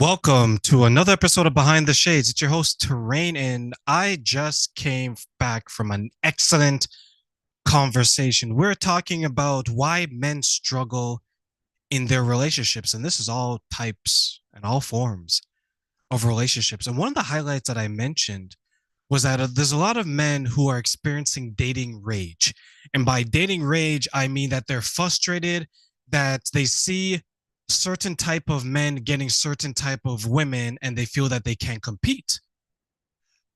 Welcome to another episode of Behind the Shades. It's your host, Terraine, and I just came back from an excellent conversation. We're talking about why men struggle in their relationships, and this is all types and all forms of relationships. And one of the highlights that I mentioned was that there's a lot of men who are experiencing dating rage. And by dating rage, I mean that they're frustrated, that they see certain type of men getting certain type of women and they feel that they can't compete.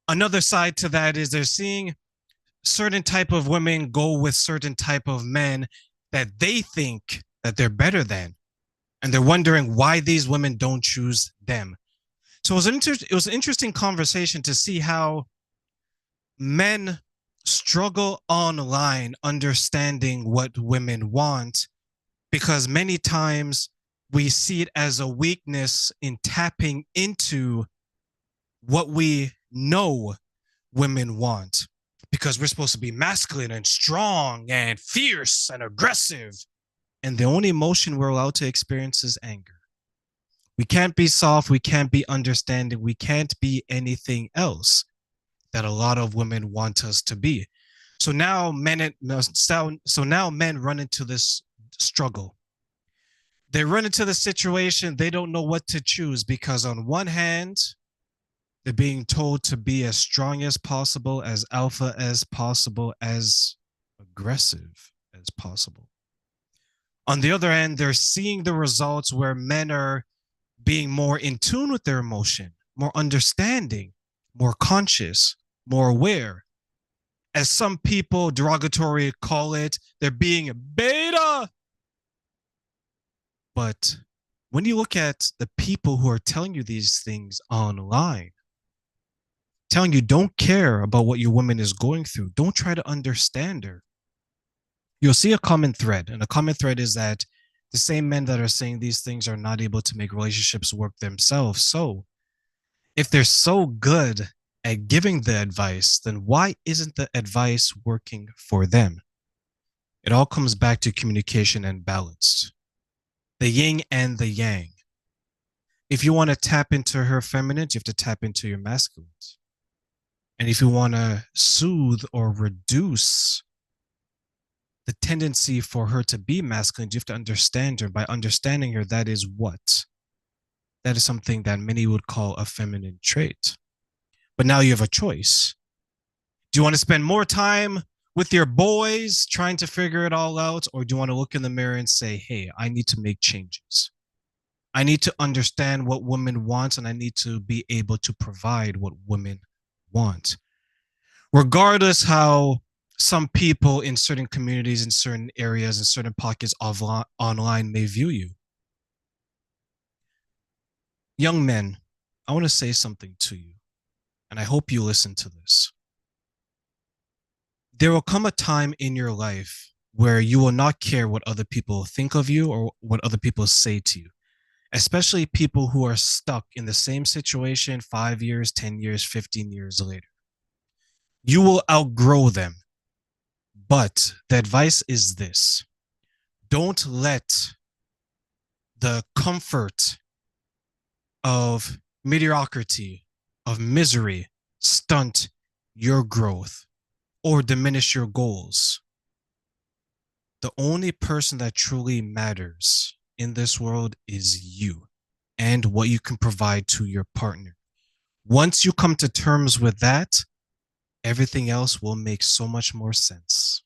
Another side to that is they're seeing certain type of women go with certain type of men that they think that they're better than, and they're wondering why these women don't choose them. So it was an interesting conversation to see how men struggle online understanding what women want, because many times we see it as a weakness in tapping into what we know women want, because we're supposed to be masculine and strong and fierce and aggressive. And the only emotion we're allowed to experience is anger. We can't be soft. We can't be understanding. We can't be anything else that a lot of women want us to be. So now men run into this struggle. They run into the situation, they don't know what to choose, because on one hand, they're being told to be as strong as possible, as alpha as possible, as aggressive as possible. On the other hand, they're seeing the results where men are being more in tune with their emotion, more understanding, more conscious, more aware. As some people derogatory call it, they're being beta. But when you look at the people who are telling you these things online, telling you don't care about what your woman is going through, don't try to understand her, you'll see a common thread. And a common thread is that the same men that are saying these things are not able to make relationships work themselves. So if they're so good at giving the advice, then why isn't the advice working for them? It all comes back to communication and balance. The yin and the yang. If you want to tap into her feminine, you have to tap into your masculine. And if you want to soothe or reduce the tendency for her to be masculine, you have to understand her. By understanding her, that is what? That is something that many would call a feminine trait. But now you have a choice. Do you want to spend more time with your boys trying to figure it all out? Or do you want to look in the mirror and say, hey, I need to make changes. I need to understand what women want, and I need to be able to provide what women want. Regardless how some people in certain communities, in certain areas, in certain pockets of online may view you. Young men, I want to say something to you, and I hope you listen to this. There will come a time in your life where you will not care what other people think of you or what other people say to you, especially people who are stuck in the same situation 5 years, 10 years, 15 years later. You will outgrow them. But the advice is this: don't let the comfort of mediocrity, of misery, stunt your growth or diminish your goals. The only person that truly matters in this world is you and what you can provide to your partner. Once you come to terms with that, everything else will make so much more sense.